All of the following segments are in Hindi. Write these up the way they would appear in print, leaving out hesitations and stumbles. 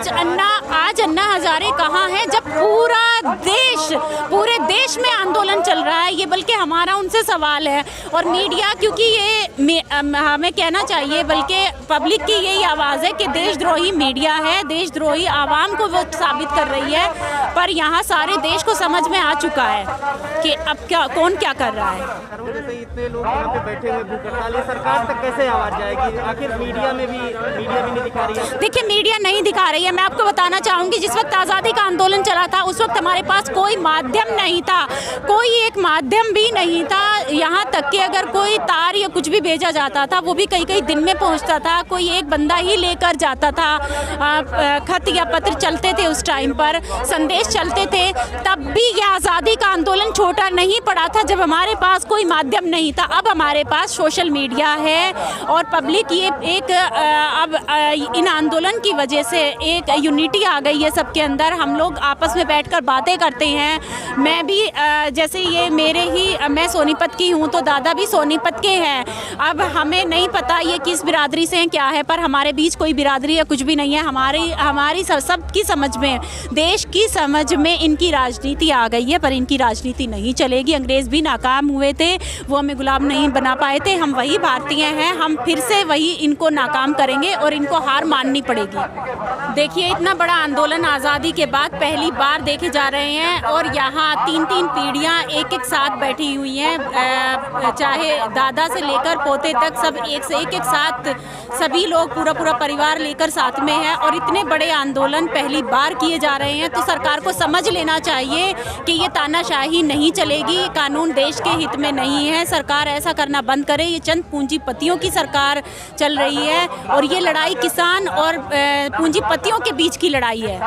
आज अन्ना हजारे कहाँ हैं जब पूरे देश में आंदोलन चल रहा है। ये बल्कि हमारा उनसे सवाल है। और मीडिया, क्योंकि ये हमें कहना चाहिए, बल्कि पब्लिक की यही आवाज़ है कि देशद्रोही मीडिया है, देशद्रोही आवाम को वो साबित कर रही है। पर यहाँ सारे देश को समझ में आ चुका है कि अब कौन क्या कर रहा है। इतने लोग यहाँ पे बैठे हुए भूख हड़ताल, सरकार तक कैसे आवाज़ जाएगी? आखिर मीडिया भी नहीं दिखा रही है। देखिए, मीडिया नहीं दिखा रही है। मैं आपको बताना चाहूँगी, जिस वक्त आज़ादी का आंदोलन चला था उस वक्त हमारे पास कोई माध्यम नहीं था, कोई एक माध्यम भी नहीं था। यहाँ तक कि अगर कोई तार या कुछ भी भेजा जाता था वो भी कई दिन में पहुँचता था, कोई एक बंदा ही लेकर जाता था। खत या पत्र चलते थे, उस टाइम पर संदेश चलते थे। तब भी यह आज़ादी का आंदोलन छोटा नहीं पड़ा था जब हमारे पास कोई माध्यम नहीं था। अब हमारे पास सोशल मीडिया है और पब्लिक ये एक अब इन आंदोलन की वजह से एक यूनिटी आ गई है सबके अंदर। हम लोग आपस में बैठकर बातें करते हैं। मैं भी जैसे ये मैं सोनीपत की हूँ तो दादा भी सोनीपत के हैं। अब हमें नहीं पता ये किस बिरादरी से हैं क्या है, पर हमारे बीच कोई बिरादरी या कुछ भी नहीं है। हमारी सबकी समझ में, देश की समझ में इनकी राजनीति आ गई है, पर इनकी राजनीति नहीं चलेगी। अंग्रेज़ भी नाकाम हुए थे, वो हमें गुलाम नहीं बना पाए थे। हम वही भारतीय हैं, हम फिर से वही इनको नाकाम करेंगे और इनको हार माननी पड़ेगी। देखिए, इतना बड़ा आंदोलन आज़ादी के बाद पहली बार देखे जा रहे हैं और यहाँ 3-3 पीढ़ियाँ एक साथ बैठी हुई हैं। चाहे दादा से लेकर पोते तक सब एक साथ, सभी लोग पूरा परिवार लेकर साथ में है। और इतने बड़े आंदोलन पहली बार किए जा रहे हैं तो सरकार को समझ लेना चाहिए कि ये तानाशाही नहीं चलेगी, कानून देश के हित में नहीं है। सरकार ऐसा करना बंद करे। ये चंद पूंजीपतियों की सरकार चल रही है और ये लड़ाई किसान और पूंजीपतियों के बीच की लड़ाई है।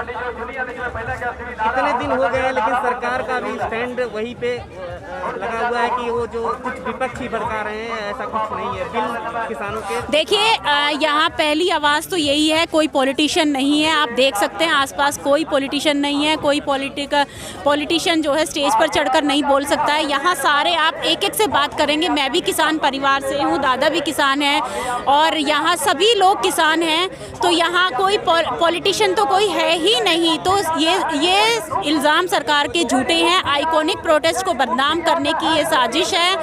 कितने दिन हो गए लेकिन सरकार का भी स्टैंड वहीं पे लगा हुआ है कि वो जो कुछ विपक्षी भड़का रहे हैं, ऐसा कुछ नहीं है बिल किसानों के। देखिए, यहाँ पहली आवाज़ तो यही है, कोई पॉलिटिशियन नहीं है। आप देख सकते हैं आसपास कोई पॉलिटिशियन नहीं है, कोई पॉलिटिशियन जो है स्टेज पर चढ़कर नहीं बोल सकता है। यहाँ सारे आप एक से बात करेंगे। मैं भी किसान परिवार से हूँ, दादा भी किसान है और यहाँ सभी लोग किसान हैं। तो यहाँ कोई पॉलिटिशियन तो कोई है ही नहीं। तो ये इल्ज़ाम सरकार के झूठे हैं। आइकॉनिक प्रोटेस्ट को बदनाम करने की ये साजिश है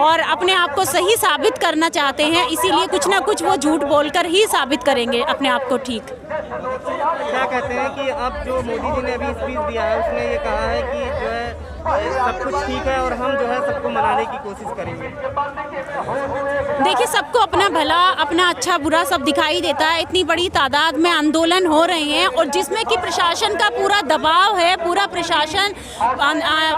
और अपने आप को सही साबित करना चाहते हैं, इसीलिए कुछ ना कुछ वो झूठ बोलकर ही साबित करेंगे अपने आप को ठीक। क्या कहते हैं कि अब जो मोदी जी ने अभी स्पीच दिया है उसमें ये कहा है कि जो है सब कुछ ठीक है और हम जो है सबको मनाने की कोशिश करेंगे। देखिए, सबको अपना भला, अपना अच्छा बुरा सब दिखाई देता है। इतनी बड़ी तादाद में आंदोलन हो रहे हैं और जिसमें कि प्रशासन का पूरा दबाव है, पूरा प्रशासन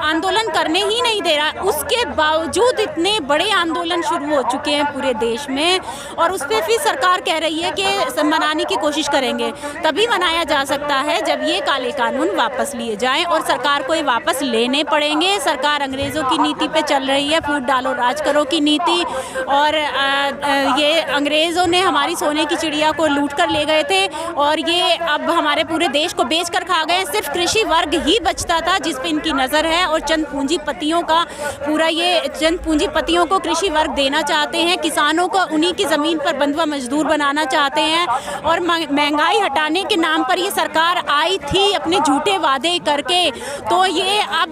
आंदोलन करने ही नहीं दे रहा। उसके बावजूद इतने बड़े आंदोलन शुरू हो चुके हैं पूरे देश में और उस पर फिर सरकार कह रही है कि मनाने की कोशिश करेंगे। तभी मनाया जा सकता है जब ये काले कानून वापस लिए जाएं और सरकार को ये वापस लेने पड़ेंगे। सरकार अंग्रेज़ों की नीति पे चल रही है, फूट डालो राज करो की नीति। और ये अंग्रेज़ों ने हमारी सोने की चिड़िया को लूट कर ले गए थे और ये अब हमारे पूरे देश को बेच कर खा गए। सिर्फ कृषि वर्ग ही बचता था जिस पे इनकी नज़र है और चंद पूंजीपतियों को कृषि वर्ग देना चाहते हैं। किसानों को उन्हीं की ज़मीन पर बंधुआ मजदूर बनाना चाहते हैं और महंगाई हटाने के नाम पर ये सरकार आई थी अपने झूठे वादे करके। तो ये अब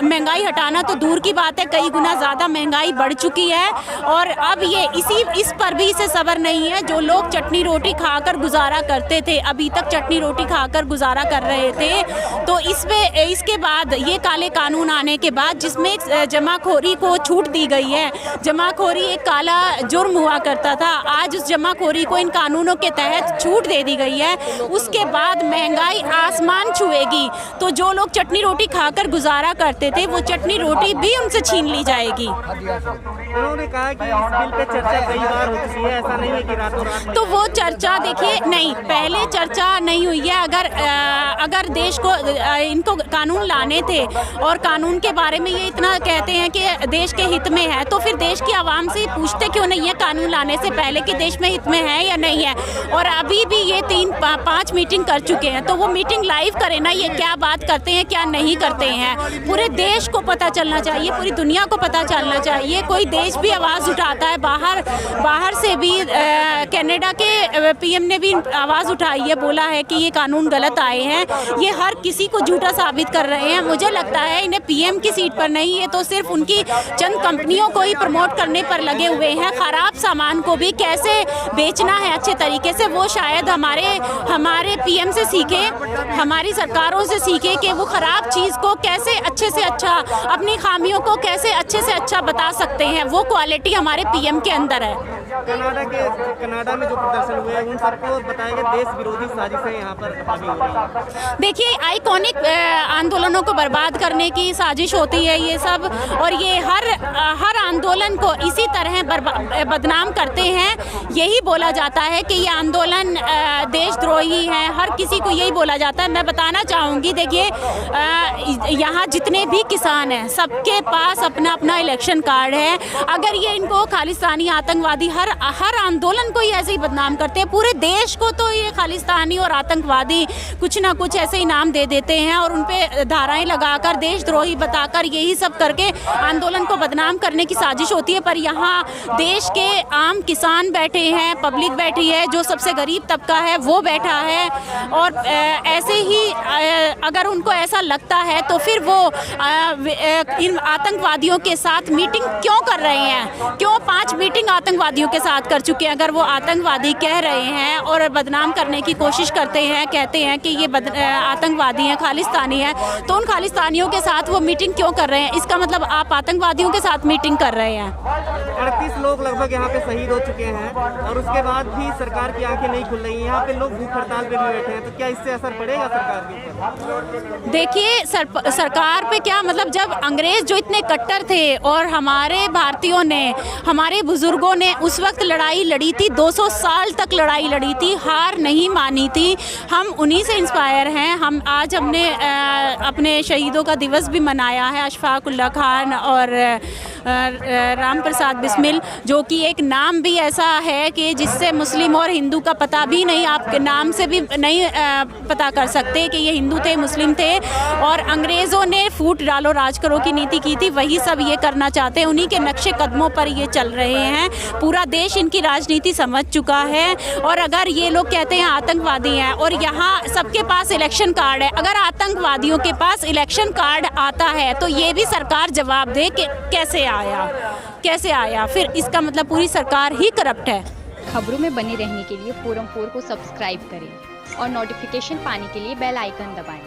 महंगाई हटाना तो दूर की बात है, कई गुना ज़्यादा महंगाई बढ़ चुकी है और अब ये इस पर भी इसे सब्र नहीं है। जो लोग चटनी रोटी खाकर गुजारा करते थे, अभी तक चटनी रोटी खाकर गुजारा कर रहे थे, तो इसके बाद ये काले कानून आने के बाद जिसमें जमाखोरी को छूट दी गई है। जमाखोरी एक काला जुर्म हुआ करता था, आज उस जमाखोरी को इन कानूनों के तहत छूट दे दी गई है। उसके बाद महंगाई आसमान छुएगी। तो जो लोग चटनी रोटी खाकर गुजारा करते थे वो चटनी रोटी भी उनसे छीन ली जाएगी। उन्होंने कहा कि इस बिल पे चर्चा कई बार हो चुकी है, ऐसा नहीं है कि रातों रात। तो वो चर्चा देखिए, नहीं, पहले चर्चा नहीं हुई है। अगर देश को इनको कानून लाने थे और कानून के बारे में ये इतना कहते हैं कि देश के हित में है, तो फिर देश की आवाम से पूछते क्यों नहीं है कानून लाने से पहले कि देश में हित में है या नहीं है। और अभी भी ये 3-5 मीटिंग कर चुके हैं, तो वो मीटिंग लाइव करें ना, ये क्या बात करते हैं क्या नहीं करते हैं। पूरे देश को पता चलना चाहिए, पूरी दुनिया को पता चलना चाहिए। कोई देश भी आवाज़ उठाता है, बाहर से भी कनाडा के पीएम ने भी आवाज़ उठाई है, बोला है कि ये कानून गलत आए हैं, ये हर किसी को झूठा साबित कर रहे हैं। मुझे लगता है इन्हें पीएम की सीट पर नहीं, ये तो सिर्फ उनकी चंद कंपनियों को ही प्रमोट करने पर लगे हुए हैं। ख़राब सामान को भी कैसे बेचना है अच्छे तरीके से, वो शायद हमारे पीएम से सीखे, हमारी सरकारों से सीखे कि वो ख़राब चीज़ को कैसे अच्छे से अच्छा, अपनी खामियों को कैसे अच्छे से अच्छा बता सकते हैं। वो क्वालिटी हमारे पीएम के अंदर है। कनाडा में जो प्रदर्शन हुए हैं उन सबको बताया गया देश विरोधी साजिशें यहाँ पर हावी हो रही हैं। देखिए, आइकॉनिक आंदोलनों को बर्बाद करने की साजिश होती है ये सब, और ये हर आंदोलन को इसी तरह बदनाम करते हैं। यही बोला जाता है कि ये आंदोलन देशद्रोही है, हर किसी को यही बोला जाता है। मैं बताना चाहूँगी, देखिए यहाँ जितने भी किसान हैं सबके पास अपना अपना इलेक्शन कार्ड है। अगर ये इनको खालिस्तानी आतंकवादी हर आंदोलन को ही ऐसे ही बदनाम करते हैं, पूरे देश को तो ये खालिस्तानी और आतंकवादी कुछ ना कुछ ऐसे ही नाम दे देते हैं और उन पे धाराएं लगाकर देशद्रोही बताकर यही सब करके आंदोलन को बदनाम करने की साजिश होती है। पर यहाँ देश के आम किसान बैठे हैं, पब्लिक बैठी है, जो सबसे गरीब तबका है वो बैठा है, और ऐसे ही अगर उनको ऐसा लगता है तो फिर वो इन आतंकवादियों के साथ मीटिंग क्यों कर रहे हैं, क्यों 5 मीटिंग आतंकवादियों के साथ कर चुके हैं। अगर वो आतंकवादी कह रहे हैं और बदनाम करने की कोशिश करते हैं, कहते हैं कि ये आतंकवादी हैं, खालिस्तानी हैं, तो उन खालिस्तानियों के साथ वो मीटिंग क्यों कर रहे हैं? इसका मतलब आप आतंकवादियों के साथ मीटिंग कर रहे हैं। 38 लोग लगभग यहाँ पे शहीद हो चुके हैं और उसके बाद भी सरकार की आंखें नहीं खुल रही। यहाँ पे लोग भूख हड़ताल पे भी बैठे हैं, तो क्या इससे असर पड़ेगा सरकार के ऊपर? देखिए, सरकार पे क्या मतलब, जब अंग्रेज जो इतने कट्टर थे और हमारे भारतीयों ने, हमारे बुजुर्गों ने उस वक्त लड़ाई लड़ी थी, 200 साल तक लड़ाई लड़ी थी, हार नहीं मानी थी। हम उन्हीं से इंस्पायर हैं। हम आज हमने अपने शहीदों का दिवस भी मनाया है, अशफाक उल्लाह खान और राम प्रसाद बिस्मिल, जो कि एक नाम भी ऐसा है कि जिससे मुस्लिम और हिंदू का पता भी नहीं, आप नाम से भी नहीं पता कर सकते कि ये हिंदू थे, मुस्लिम थे। और अंग्रेज़ों ने फूट डालो राज करो की नीति की थी, वही सब ये करना चाहते हैं, उन्हीं के नक्शे कदमों पर ये चल रहे हैं। पूरा देश इनकी राजनीति समझ चुका है। और अगर ये लोग कहते हैं आतंकवादी हैं और यहाँ सबके पास इलेक्शन कार्ड है, अगर आतंकवादियों के पास इलेक्शन कार्ड आता है तो ये भी सरकार जवाब दे कि कैसे आया, फिर इसका मतलब पूरी सरकार ही करप्ट है। खबरों में बने रहने के लिए फोरम 4 को सब्सक्राइब करें और नोटिफिकेशन पाने के लिए बेल आइकन दबाएं।